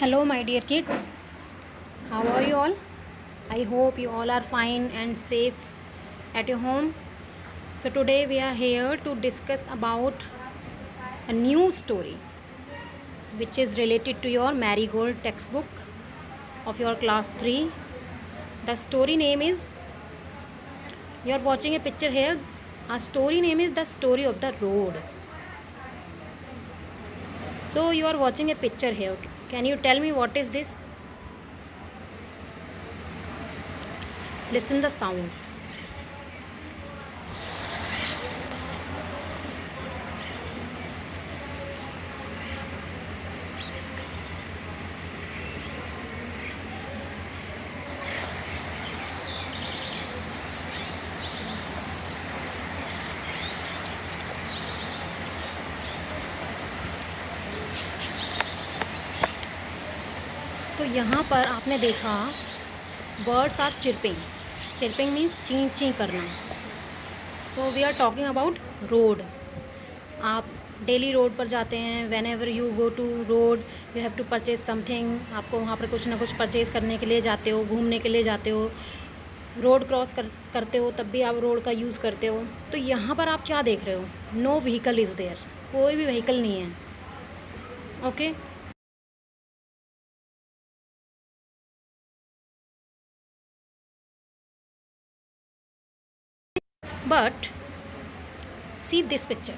Hello, my dear kids. How are you all? I hope you all are fine and safe at your home. So today we are here to discuss about a new story which is related to your Marigold textbook of your class 3. The story name is, you are watching a picture here. Our story name is The Story of the Road. So you are watching a picture here. Can you tell me what is this? Listen the sound. तो यहाँ पर आपने देखा birds are chirping. Chirping means ची ची करना. तो we are talking about road. आप डेली रोड पर जाते हैं. Whenever you go to road you have to purchase something. आपको वहाँ पर कुछ ना कुछ परचेज करने के लिए जाते हो, घूमने के लिए जाते हो, रोड क्रॉस करते हो, तब भी आप रोड का यूज़ करते हो. तो यहाँ पर आप क्या देख रहे हो? No vehicle is there. कोई भी व्हीकल नहीं है. Okay. But see this picture.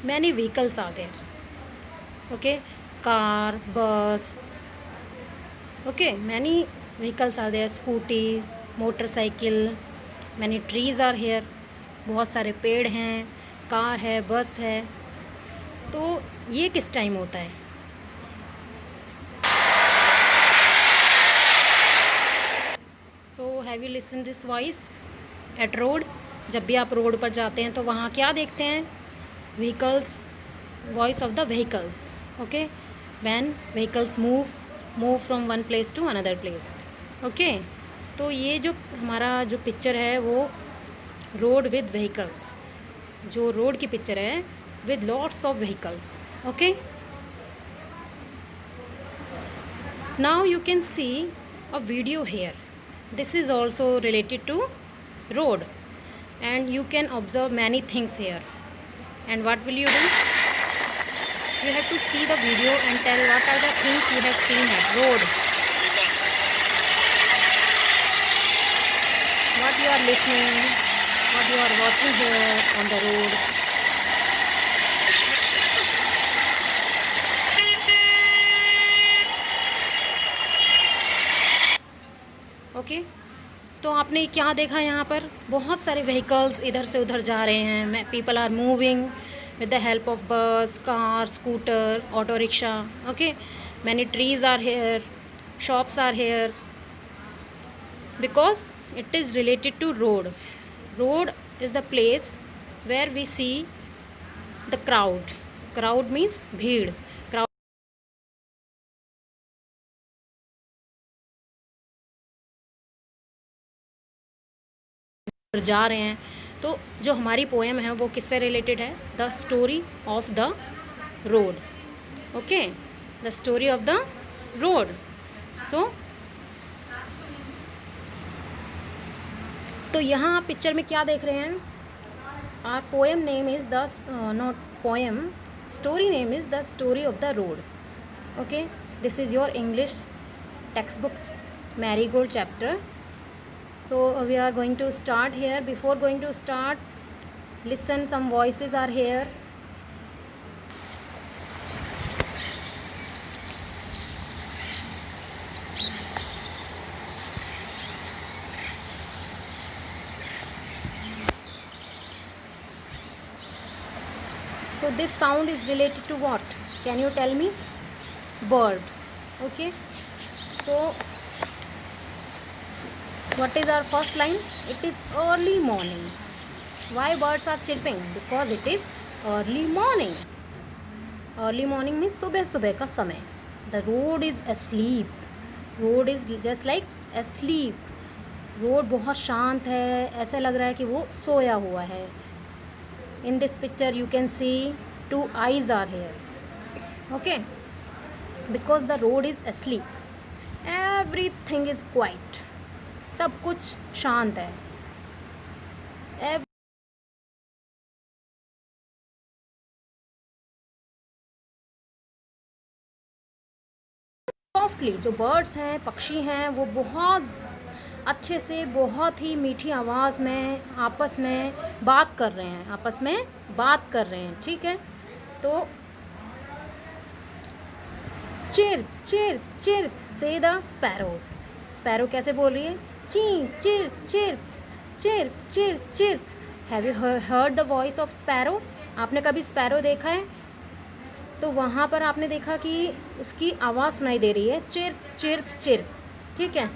Many vehicles are there. Okay, car, bus. Okay, many vehicles are there. Scooty, motorcycle. Many trees are here. बहुत सारे पेड़ हैं, कार है, बस है. तो ये किस टाइम होता है? So have you listened this voice at road? जब भी आप रोड पर जाते हैं तो वहाँ क्या देखते हैं? Vehicles. Voice of the vehicles. Okay. When vehicles move from one place to another place. Okay. तो ये जो हमारा जो पिक्चर है वो रोड विद व्हीकल्स, जो रोड की पिक्चर है with lots of vehicles. Okay. Now you can see a video here. This is also related to road and you can observe many things here. And what will you do? You have to see the video and tell what are the things you have seen at road. What you are listening, what you are watching here on the road. Okay. तो आपने क्या देखा? यहाँ पर बहुत सारे vehicles इधर से उधर जा रहे हैं. People are moving with the help of bus, car, scooter, auto rickshaw. Okay. Many trees are here, shops are here, because it is related to road. Road is the place where we see the crowd. Crowd means भीड़. जा रहे हैं. तो जो हमारी poem है वो किससे रिलेटेड है? The story of the road. Okay. The story of the road. So तो यहाँ आप पिक्चर में क्या देख रहे हैं? Our poem name is the not poem, story name is the story of the road. Okay. This is your English text book Marigold chapter. So we are going to start here. Before going to start, listen, some voices are here. So this sound is related to what? Can you tell me? Bird. Okay. So what is our first line? It is early morning. Why birds are chirping? Because it is early morning. Early morning means सुबह सुबह का समय. The road is asleep. Road is just like asleep. Road बहुत शांत है. ऐसा लग रहा है कि वो सोया हुआ है. In this picture you can see two eyes are here. Okay. Because the road is asleep. Everything is quiet. सब कुछ शांत है. सॉफ्टली जो बर्ड्स हैं, पक्षी हैं, वो बहुत अच्छे से, बहुत ही मीठी आवाज़ में आपस में बात कर रहे हैं, आपस में बात कर रहे हैं. ठीक है, तो चिर चिर चिर से द स्पैरोज. स्पैरो कैसे बोल रही है? ची चिर चिर चिर चिर चिर. Have you heard the voice of sparrow? आपने कभी स्पैरो देखा है? तो वहाँ पर आपने देखा कि उसकी आवाज़ सुनाई दे रही है, चिर चिर चिर. ठीक है,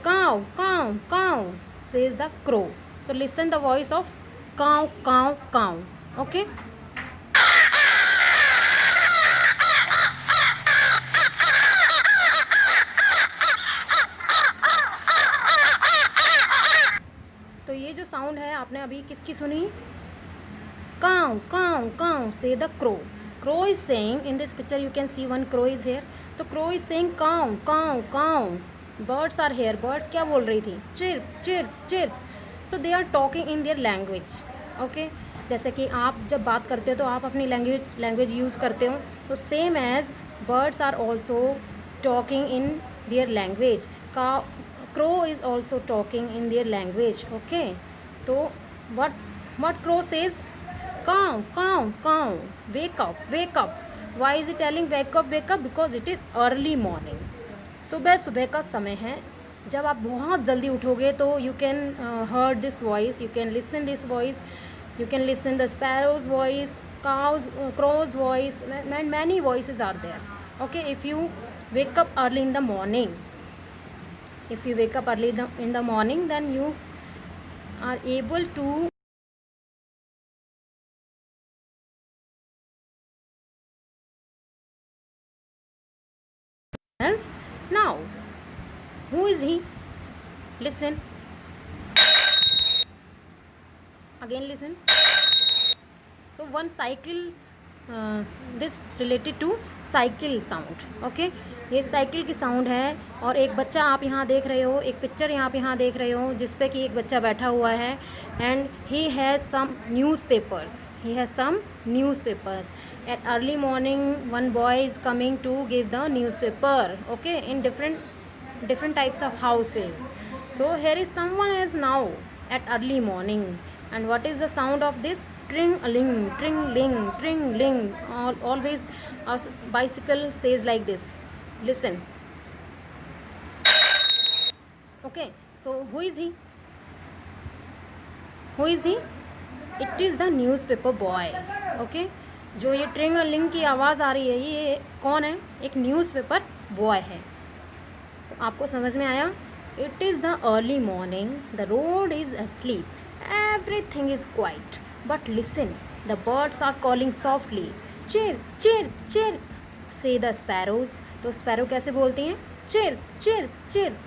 काव काव काव सेज द क्रो. तो लिसन द वॉइस ऑफ काव काव काव. ओके, तो ये जो साउंड है आपने अभी किसकी सुनी? काव काव काव से the crow. Crow is saying, in this picture you can see one crow is here. तो crow is saying काव काव काव. Birds are here. Birds क्या बोल रही थी? Chirp chirp chirp. So they are talking in their language. Okay. जैसे कि आप जब बात करते हो तो आप अपनी लैंग्वेज यूज़ करते हो, तो same as birds are also talking in their language. Crow is also talking in their language. Okay. तो what crow says? Cow, cow, cow, wake up, wake up. Why is it telling wake up, wake up? Because it is early morning. सुबह सुबह का समय है. जब आप बहुत जल्दी उठोगे तो you can heard this voice, you can listen this voice, you can listen the sparrow's voice, crow's voice, and many voices are there. Okay, if you wake up early in the morning, in the morning, then you are able to else. Now, who is he? Listen. Again listen. So one cycles, this related to cycle sound. Okay, ये cycle की sound है. और एक बच्चा आप यहाँ देख रहे हो, एक पिक्चर आप यहाँ देख रहे हो जिस पे कि एक बच्चा बैठा हुआ है and he has some newspapers. At early morning one boy is coming to give the newspaper. Okay, in different types of houses. So here is someone is now at early morning. And what is the sound of this? Tring-a-ling, tring-ling, tring-ling. Always our bicycle says like this. Listen. Okay, so who is he? It is the newspaper boy. Okay, जो ये ट्रिंग की आवाज़ आ रही है, ये कौन है? एक न्यूज़पेपर बॉय है. तो आपको समझ में आया? It is the early morning, the road is asleep, everything is quiet, but listen, the birds are calling softly, chirp chirp chirp say the sparrows. तो स्पैरो कैसे बोलती हैं? chirp chirp chirp.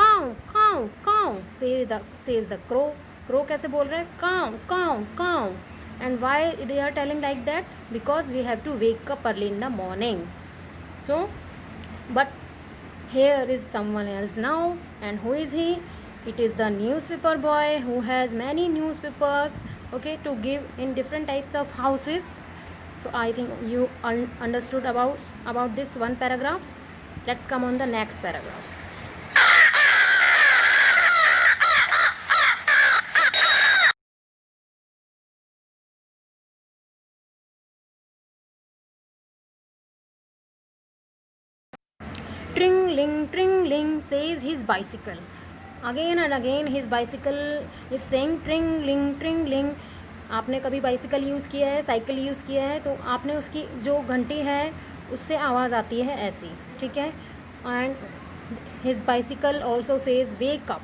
काव काव काव says the crow. क्रो कैसे बोल रहे हैं? काव काव काव. And why they are telling like that? Because we have to wake up early in the morning. So, but here is someone else now. And who is he? It is the newspaper boy who has many newspapers, okay, to give in different types of houses. So I think you understood about this one paragraph. Let's come on the next paragraph. Tring-ling, says his bicycle. Again and again his bicycle is saying tring-ling. आपने कभी bicycle use किया है, cycle use किया है, तो आपने उसकी जो घंटी है उससे आवाज़ आती है ऐसी. ठीक है. And his bicycle also says wake up,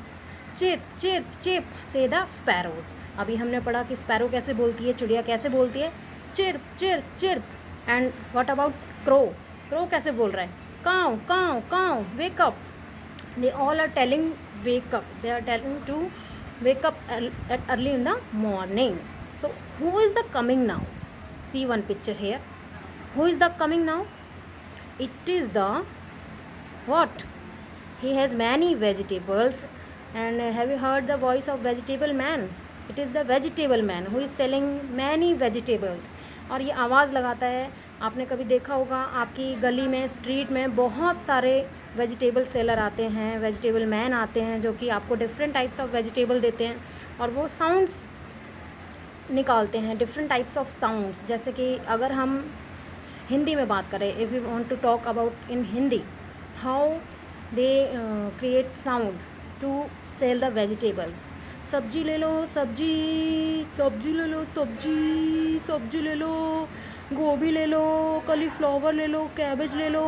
chip chip chip से द स्पैरोज. अभी हमने पढ़ा कि स्पैरो कैसे बोलती है, चिड़िया कैसे बोलती है? Chirp chirp chirp. And what about crow कैसे बोल रहा है? काव काव काव, wake up. They all are telling wake up. They are telling to wake up at early in the morning. So who is the coming now? See one picture here. Who is the coming now? It is the what? He has many vegetables. And have you heard the voice of vegetable man? It is the vegetable man who is selling many vegetables. और ये आवाज़ लगाता है. आपने कभी देखा होगा आपकी गली में, स्ट्रीट में बहुत सारे वेजिटेबल सेलर आते हैं, वेजिटेबल मैन आते हैं, जो कि आपको डिफरेंट टाइप्स ऑफ वेजिटेबल देते हैं और वो साउंड्स निकालते हैं, डिफरेंट टाइप्स ऑफ साउंड्स. जैसे कि अगर हम हिंदी में बात करें, if you want to talk about in Hindi, how they create sound to sell the vegetables. सब्जी ले लो, सब्जी, सब्जी ले लो, सब्जी, सब्जी ले लो, गोभी ले लो, कॉलीफ्लावर ले लो, कैबेज ले लो.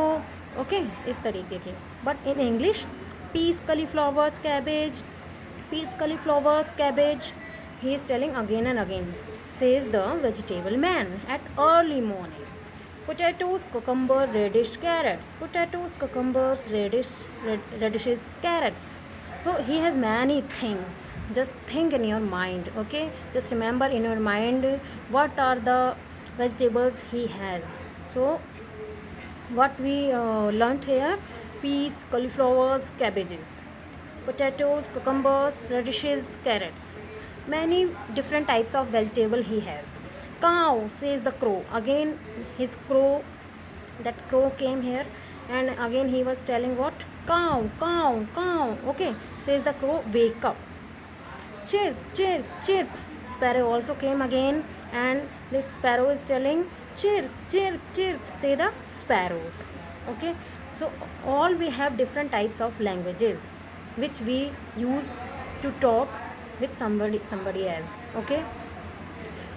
ओके, इस तरीके के. But in English, peas, cauliflowers, cabbage, peas, cauliflowers, cabbage. He is telling again and again, says the vegetable man at early morning. Potatoes, cucumber, radish, carrots. Potatoes, cucumbers, radishes, carrots. So he has many things. Just think in your mind, okay? Just remember in your mind what are the vegetables he has. So what we learnt here: peas, cauliflowers, cabbages, potatoes, cucumbers, radishes, carrots. Many different types of vegetable he has. Cow, says the crow. Again his crow, that crow came here, and again he was telling what? Cow, cow, cow. Okay, says the crow, wake up. Chirp, chirp, chirp. Sparrow also came again, and this sparrow is telling chirp, chirp, chirp, say the sparrows. Okay, so all we have different types of languages which we use to talk with somebody else. Okay,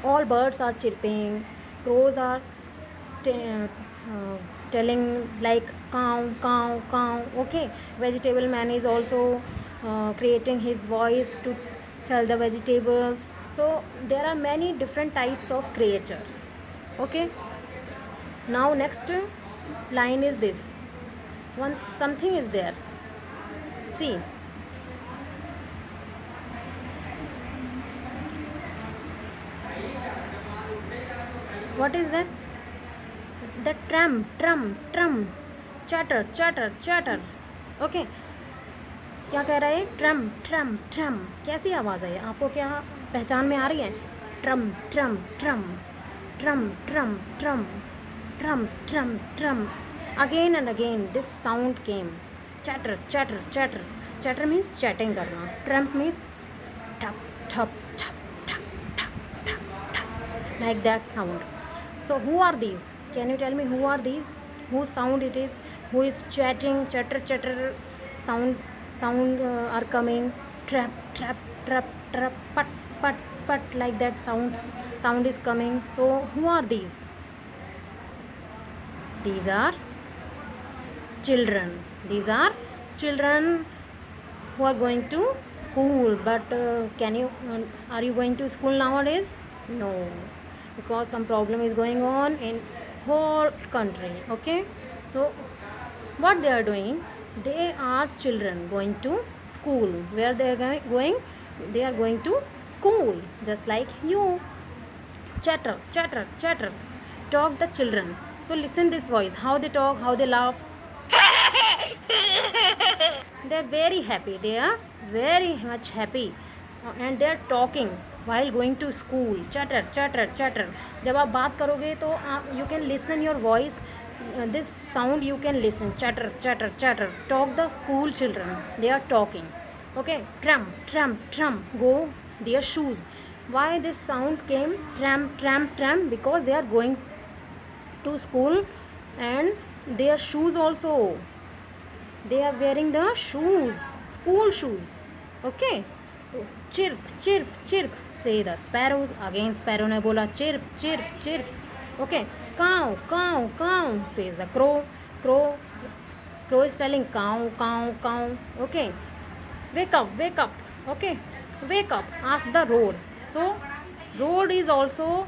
all birds are chirping, crows are telling like cow, cow, cow. Okay, vegetable man is also creating his voice to sell the vegetables. So there are many different types of creatures. Okay, now next line is this one. Something is there, see. What is this? The tram, tram, tram. Chatter, chatter, chatter. Okay, क्या कह रहा है? Term, term, ट्रम. कैसी आवाज़ है ये? आपको क्या पहचान में आ रही है? Term, term, term, term, term, term, term, term, drum. Again and again this sound came. Chatter, chatter, chatter. Chatter means chatting करना. ट्रम्प मीन्स ठप, ठप, ठप, ठप, ठप, ठप, ठप. Like that sound. So who are these? Can you tell me who are these? Whose sound it is? Who is chatting? Chatter, chatter. Sound are coming. Trap, trap, trap, trap. Pat, pat, pat. Like that sound is coming. So who are these? These are children. These are children who are going to school. But are you going to school nowadays? No, because some problem is going on in whole country. Okay, so what they are doing, they are children going to school. Where they are going? They are going to school, just like you. Chatter, chatter, chatter. Talk the children. So listen this voice, how they talk, how they laugh. They are very happy. They are very much happy, and they are talking while going to school. Chatter, chatter, chatter. जब आप बात करोगे तो you can listen your voice. This sound you can listen. Chatter, chatter, chatter. Talk the school children. They are talking. Okay, tram, tram, tram. Go their shoes. Why this sound came? Tram, tram, tram. Because they are going to school, and their shoes also. They are wearing the shoes, school shoes. Okay. Chirp, chirp, chirp, say the sparrows. Again sparrow ने बोला chirp, chirp, chirp. Okay, cow, cow, cow, says the crow. Crow is telling cow, cow, cow. Okay, wake up, wake up. Okay, wake up. Ask the road. So road is also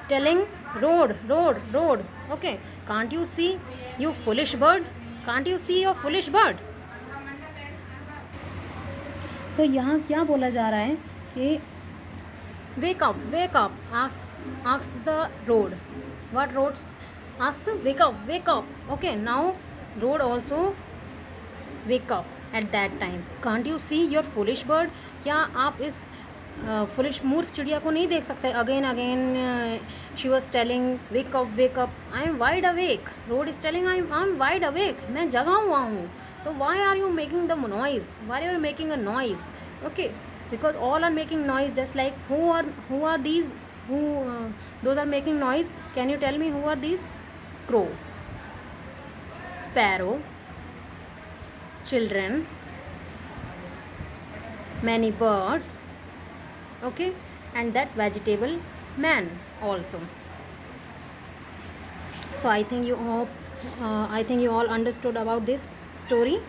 telling road, road, road. Okay, can't you see, you foolish bird? Can't you see, your foolish bird? तो यहाँ क्या बोला जा रहा है कि wake up, wake up. Ask the road. What roads? Ask wake up, wake up. Okay, now road also wake up at that time. Can't you see your foolish bird? क्या आप इस foolish मूर्ख चिड़िया को नहीं देख सकते? Again again she was telling wake up, wake up. I am wide awake. Road is telling I'm wide awake. मैं जगा हुआ हूँ. तो why are you making the noise? Why are you making a noise? Okay, because all are making noise. Just like who are these? Who those are making noise? Can you tell me who are these? Crow, sparrow, children, many birds, okay, and that vegetable man also. So I think you all understood about this story.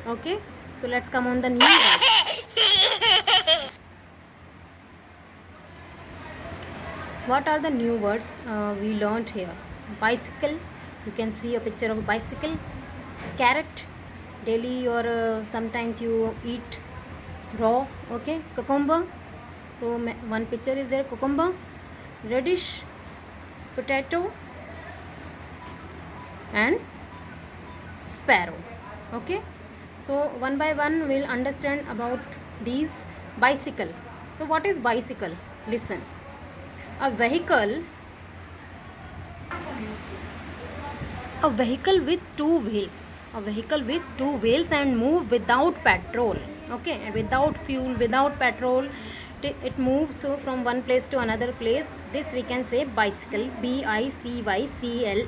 Okay, so let's come on the new words. What are the new words we learned here? Bicycle, you can see a picture of a bicycle. Carrot, daily or sometimes you eat raw. Okay, cucumber, so one picture is there, cucumber. Radish, potato, and sparrow. Okay, so one by one we'll understand about these. Bicycle, so what is bicycle? Listen, a vehicle with two wheels, and move without petrol. Okay, and without fuel, without petrol, it moves so from one place to another place. This we can say bicycle, bicycle.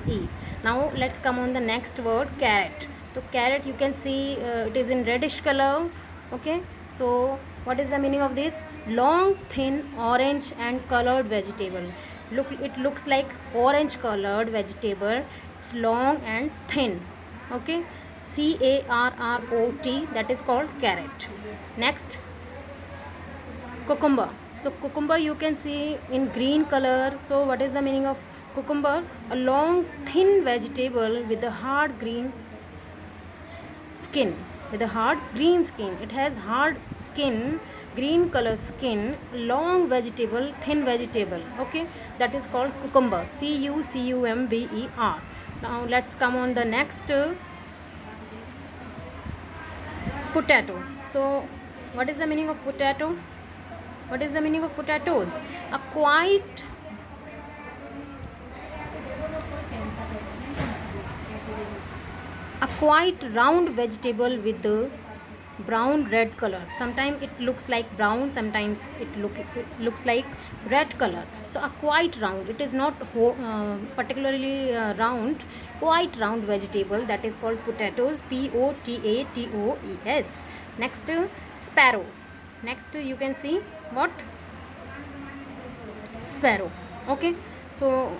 Now let's come on the next word, carrot. So carrot, you can see it is in reddish color. Okay, so what is the meaning of this? Long, thin, orange and colored vegetable. Look, it looks like orange colored vegetable. It's long and thin. Okay, carrot, that is called carrot. Next, cucumber. So cucumber you can see in green color. So what is the meaning of cucumber? A long thin vegetable with a hard green skin. With a hard green skin, it has hard skin, green color skin, long vegetable, thin vegetable. Okay, that is called cucumber, cucumber. Now let's come on the next, potato. So what is the meaning of potato? What is the meaning of potatoes? A quite round vegetable with the brown red color. Sometimes it looks like brown, sometimes it looks like red color. So a quite round, it is not particularly round, quite round vegetable, that is called potatoes, potatoes. Next, sparrow. Next you can see what? Sparrow. Okay, so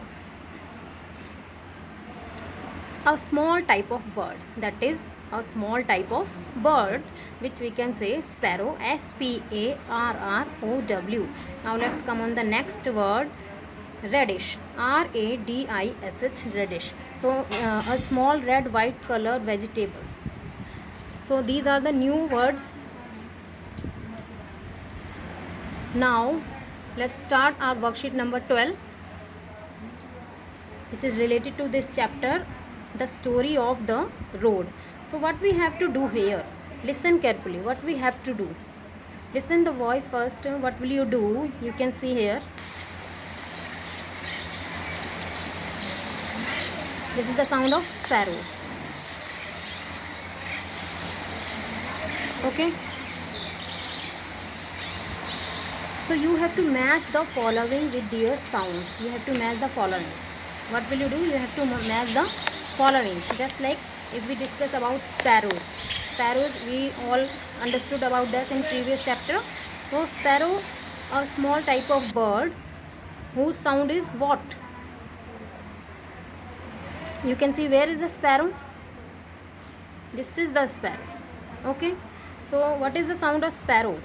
a small type of bird, that is a small type of bird which we can say sparrow, sparrow. Now let's come on the next word, radish, radish, radish. So a small red white color vegetable. So these are the new words. Now let's start our worksheet number 12, which is related to this chapter, the story of the road. So what we have to do here, listen carefully what we have to do. Listen the voice first. What will you do? You can see here, this is the sound of sparrows. Okay, so you have to match the following with their sounds. You have to match the followings. What will you do? You have to match the followings. Just like if we discuss about sparrows, we all understood about this in previous chapter. So sparrow, a small type of bird whose sound is what? You can see, where is the sparrow? This is the sparrow. Okay, so what is the sound of sparrow?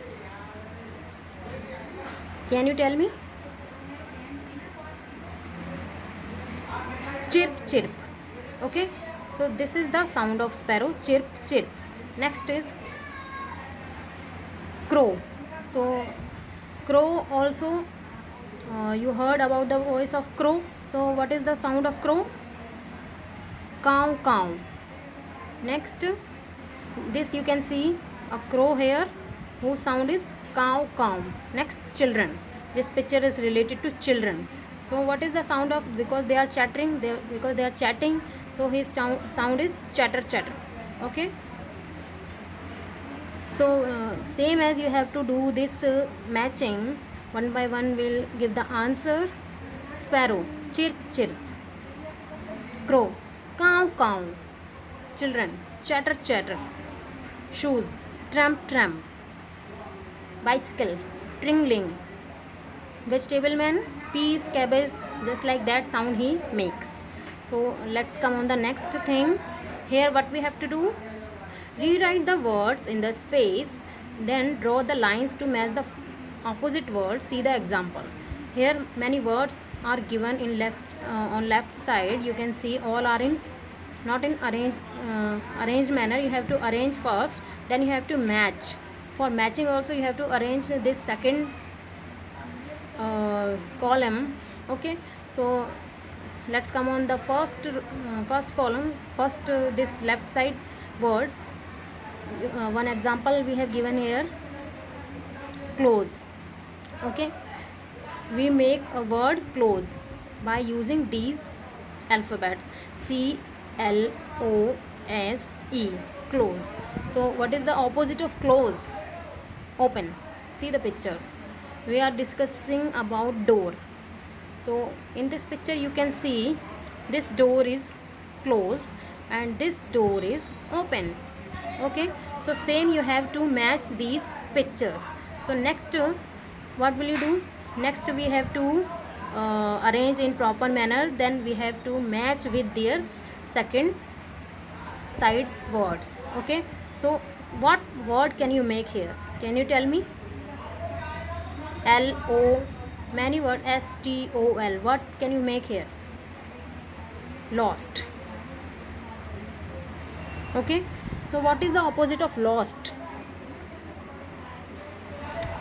Can you tell me? Chirp, chirp. Okay, so this is the sound of sparrow, chirp, chirp. Next is crow. So crow also, you heard about the voice of crow. So what is the sound of crow? cow cow. Next, this you can see a crow here whose sound is cow cow. Next, children. This picture is related to children. So what is the sound of, because they are chattering, because they are chatting, so his sound is chatter chatter. Okay, so same as you have to do this matching, one by one we'll give the answer. Sparrow, chirp chirp. Crow, cow cow. Children, chatter chatter. Shoes, tramp tramp. Bicycle, tringling. Vegetable man, peas, cabbage, just like that sound he makes. So let's come on the next thing. Here what we have to do, rewrite the words in the space, then draw the lines to match the opposite words. See the example. Here many words are given in on left side. You can see all are in not in arranged manner. You have to arrange first, then you have to match. For matching also you have to arrange this second column. Okay, so let's come on the first column. First this left side words. One example we have given here, close. Okay, we make a word close by using these alphabets, C L O S E, close. So what is the opposite of close? Open. See the picture. We are discussing about door. So in this picture you can see this door is closed and this door is open. Okay, so same you have to match these pictures. So next what will you do? Next we have to arrange in proper manner, then we have to match with their second side words. Okay, so what word can you make here? Can you tell me? L O, many word, S T O L. What can you make here? Lost. Okay, so what is the opposite of lost?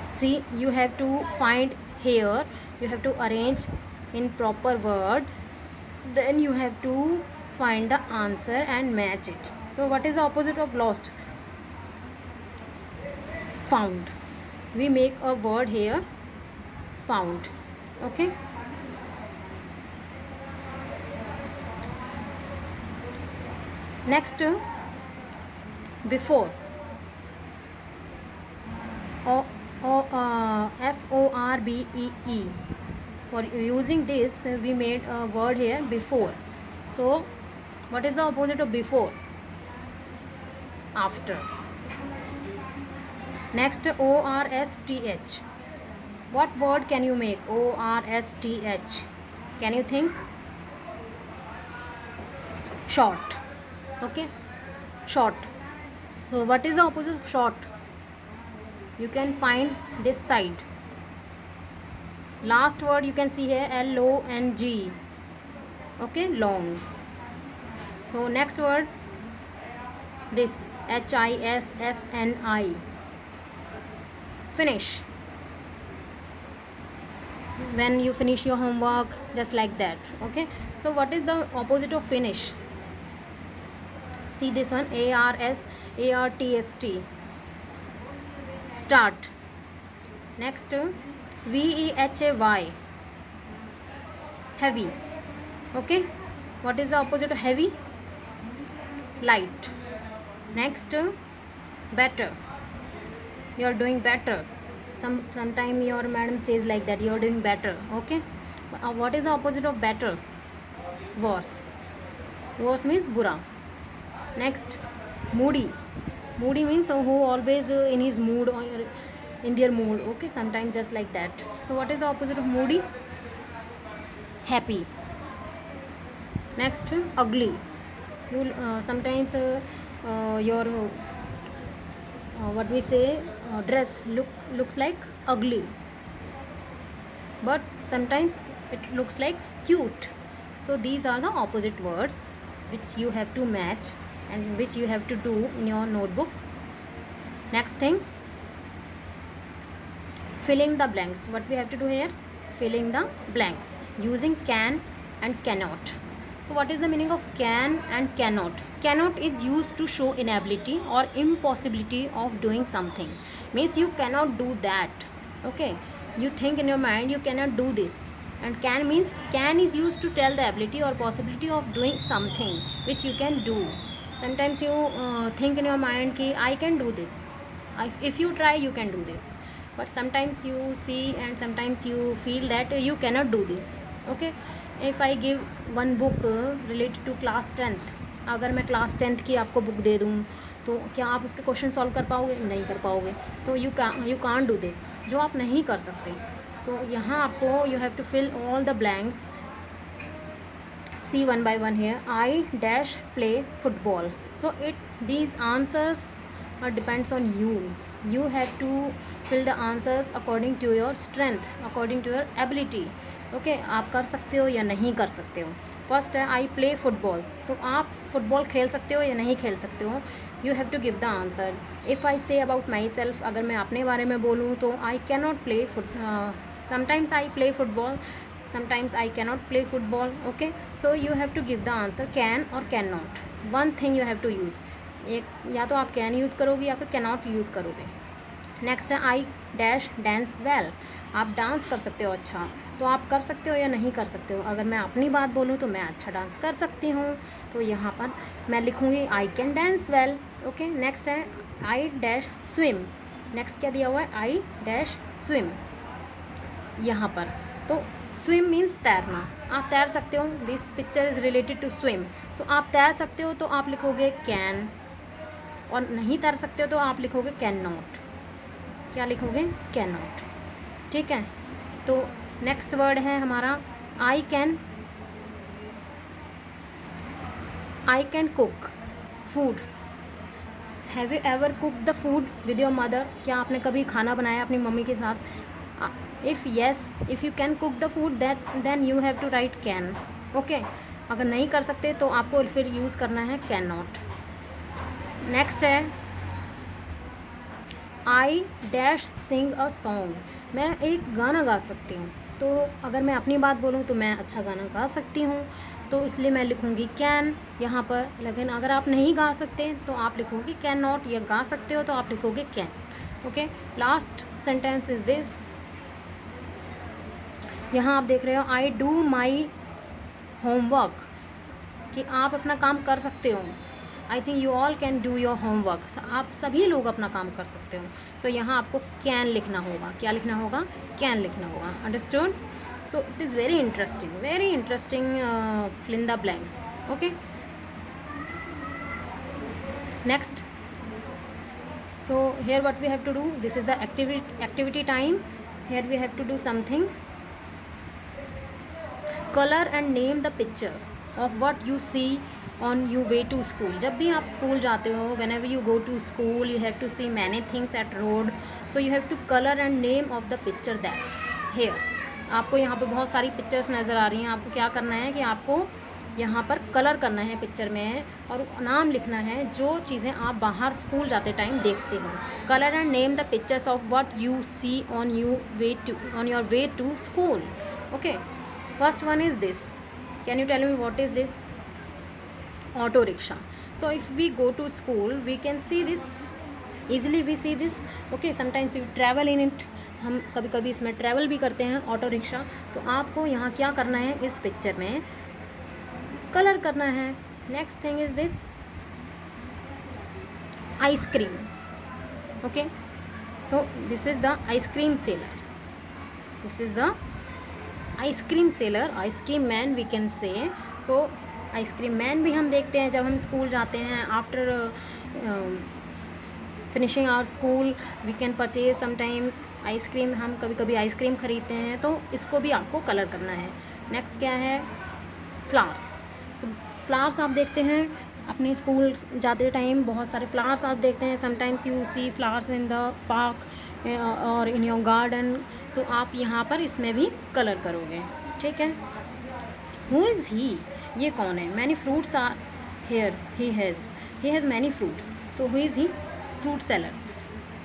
See, you have to find here, you have to arrange in proper word, then you have to find the answer and match it. So what is the opposite of lost? Found. We make a word here, found. Okay, next before. FORBEE. For using this we made a word here, before. So what is the opposite of before? After. Next, ORSTH. What word can you make? ORSTH. Can you think? Short. Okay, short. So what is the opposite of short? You can find this side. Last word you can see here, LONG. Okay, long. So next word, this HISFNI. Finish. When you finish your homework, just like that. Okay, so what is the opposite of finish? See this one, ARSTST. Start. Next, VEHAY. Heavy. Okay, what is the opposite of heavy? Light. Next, better. You are doing better. Sometime your madam says like that, you are doing better. Okay, what is the opposite of better? Worse. Worse means bura. Next, moody. Moody means who always in his mood or in their mood. Okay, sometimes just like that. So what is the opposite of moody? Happy. Next, ugly. You sometimes your what we say, dress looks like ugly, but sometimes it looks like cute. So these are the opposite words which you have to match and which you have to do in your notebook. Next thing, filling the blanks. What we have to do here? Filling the blanks using can and cannot. So what is the meaning of can and cannot? Cannot is used to show inability or impossibility of doing something. Means you cannot do that. Okay, you think in your mind you cannot do this. And can means can is used to tell the ability or possibility of doing something which you can do. Sometimes you think in your mind ki I can do this. If you try you can do this. But sometimes you see and sometimes you feel that you cannot do this. Okay, if I give one book related to class 10th, अगर मैं class 10th की आपको book दे दूँ तो क्या आप उसके question solve कर पाओगे? नहीं कर पाओगे. तो यू कांट डू दिस, जो आप नहीं कर सकते. तो यहाँ आपको you have to fill all the blanks. See one by one here. I dash play football. So these answers depends on you. You have to fill the answers according to your strength, according to your ability. Okay, आप कर सकते हो या नहीं कर सकते हो. First है आई प्ले फुटबॉल. तो आप फुटबॉल खेल सकते हो या नहीं खेल सकते हो. You have to give the answer. If I say about my self, अगर मैं अपने बारे में बोलूँ तो I can not play sometimes I play football, sometimes I can not play football. Okay, so you have to give the answer can और can not. One thing you have to use. एक या तो आप can use करोगे या फिर can not use करोगे. Next है आई डैश डांस वेल. आप डांस कर सकते हो अच्छा. तो आप कर सकते हो या नहीं कर सकते हो. अगर मैं अपनी बात बोलूँ तो मैं अच्छा डांस कर सकती हूँ. तो यहाँ पर मैं लिखूँगी I can dance well. Okay, next है आई डैश स्विम. नेक्स्ट क्या दिया हुआ है? आई डैश स्विम यहाँ पर. तो स्विम मीन्स तैरना. आप तैर सकते हो. This picture is related to swim. तो आप तैर सकते हो तो आप लिखोगे कैन, और नहीं तैर सकते हो तो आप लिखोगे कैन नॉट. क्या लिखोगे? Can not. ठीक है. तो नेक्स्ट वर्ड है हमारा I can cook food. Have you ever cook the food with your mother? क्या आपने कभी खाना बनाया अपनी मम्मी के साथ? If yes, if you can cook the food then you have to write can. Okay, अगर नहीं कर सकते तो आपको फिर यूज़ करना है कैन नॉट. नेक्स्ट है I dash Singh a song. मैं एक गाना गा सकती हूँ. तो अगर मैं अपनी बात बोलूँ तो मैं अच्छा गाना गा सकती हूँ, तो इसलिए मैं लिखूँगी कैन यहाँ पर. लेकिन अगर आप नहीं गा सकते तो आप लिखोगे कैन नॉट, या गा सकते हो तो आप लिखोगे can. Okay, last sentence is this. यहाँ आप देख रहे हो आई डू माई होमवर्क, कि आप अपना काम कर सकते हो. I think you all can do your homework. आप सभी लोग अपना काम कर सकते हो. सो यहाँ आपको कैन लिखना होगा. क्या लिखना होगा? कैन लिखना होगा. Understood? So it is very interesting fill in the blanks. Okay, next. So here what we have to do, this is the activity time. Here we have to do something. Color and name the picture of what you see on your way to school. जब भी आप school जाते हो, whenever you go to school, you have to see many things at road. So you have to color and name of the picture that here. आपको यहाँ पे बहुत सारी पिक्चर्स नज़र आ रही हैं. आपको क्या करना है कि आपको यहाँ पर कलर करना है पिक्चर में, और नाम लिखना है जो चीज़ें आप बाहर स्कूल जाते टाइम देखते हो. Colour and name the pictures of what you see on your way to school. Okay, first one is this. Can you tell me what is this? Auto rickshaw. So if we go to school we can see this easily. we see this. okay, sometimes you travel in it. हम कभी कभी इसमें travel भी करते हैं, auto rickshaw. तो आपको यहाँ क्या करना है? इस पिक्चर में कलर करना है. Next thing is this ice cream. Okay, so this is the ice cream seller. This is the ice cream seller, ice cream man we can say. So ice cream man भी हम देखते हैं जब हम स्कूल जाते हैं. After finishing our school we can purchase sometime ice cream. हम कभी कभी आइसक्रीम ख़रीदते हैं. तो इसको भी आपको कलर करना है. नेक्स्ट क्या है? फ्लावर्स. तो फ्लावर्स आप देखते हैं अपने स्कूल जाते टाइम, बहुत सारे फ्लावर्स आप देखते हैं. Sometimes you see flowers in the park और इन योर गार्डन. तो आप यहाँ पर इसमें भी कलर करोगे. ठीक है. Who is he? ये कौन है? Many fruits are here. He has many fruits. So who is he? Fruit seller.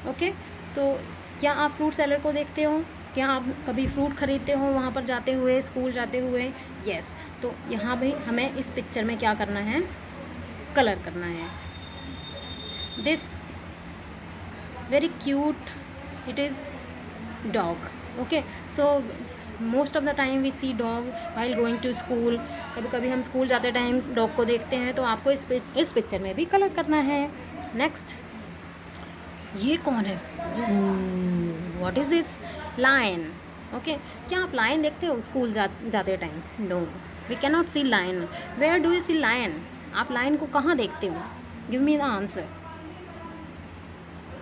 Okay, तो क्या आप फ्रूट सेलर को देखते हो? क्या आप कभी फ्रूट खरीदते हो वहाँ पर जाते हुए, स्कूल जाते हुए? यस। तो यहाँ भी हमें इस पिक्चर में क्या करना है, कलर करना है। This very cute, it is dog. Okay, so most of the time we see dog while going to school. कभी कभी हम स्कूल जाते टाइम डॉग को देखते हैं, तो आपको इस पिक्चर में भी कलर करना है। नेक्स्ट, ये कौन है? What is this? Lion. Okay, क्या आप लायन देखते हो स्कूल जाते time? No, we can not see lion. Where do you see lion? आप लायन को कहाँ देखते हो? Give me the answer.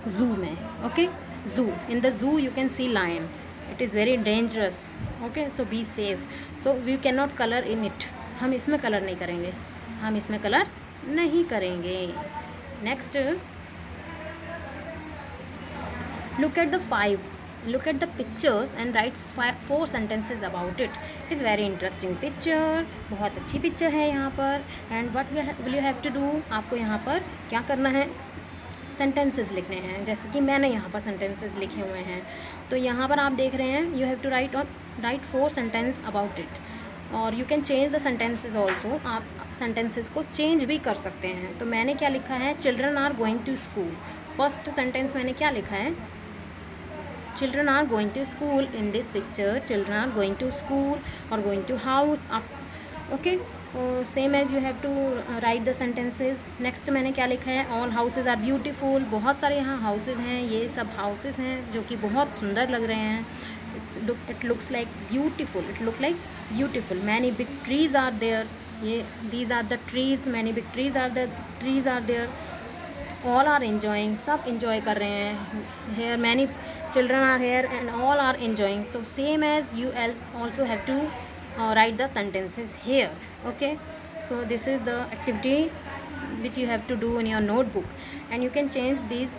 Zoo में। Okay, zoo, in the zoo you can see lion. It is very dangerous. Okay, so be safe. So we can not colour in it. हम इसमें colour नहीं करेंगे, हम इसमें कलर नहीं करेंगे। Next, look at the pictures and write 4 sentences about it. It is very interesting picture, बहुत अच्छी पिक्चर है यहाँ पर। and what will you have to do? आपको यहाँ पर क्या करना है, सेंटेंसेस लिखने हैं। जैसे कि मैंने यहाँ पर सेंटेंसेस लिखे हुए हैं, तो यहाँ पर आप देख रहे हैं you have to write 4 sentence about it, और you can change the sentences also. आप सेंटेंसेस को चेंज भी कर सकते हैं। तो मैंने क्या लिखा है, children are going to school. First sentence मैंने क्या लिखा है, children are going to school. In this picture children are going to school or going to house. Okay, same as you have to write the sentences. Next मैंने क्या लिखा है, all houses are beautiful. बहुत सारे यहाँ houses हैं, ये सब houses हैं जो कि बहुत सुंदर लग रहे हैं। It looks like beautiful. It look like beautiful. Many big trees are there. ये these are the trees. Many big trees are there. All are enjoying. सब enjoy कर रहे हैं। Here many children are here and all are enjoying. So same as you also have to write the sentences here. Okay, so this is the activity which you have to do in your notebook, and you can change these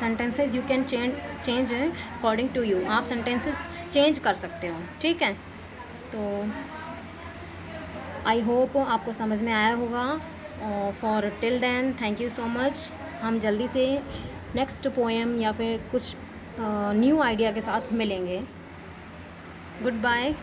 sentences. You can change according to you. आप sentences change कर सकते हो, ठीक है। तो I hope आपको समझ में आया होगा। For till then thank you so much. हम जल्दी से नेक्स्ट पोएम या फिर कुछ न्यू आइडिया के साथ मिलेंगे। Good bye.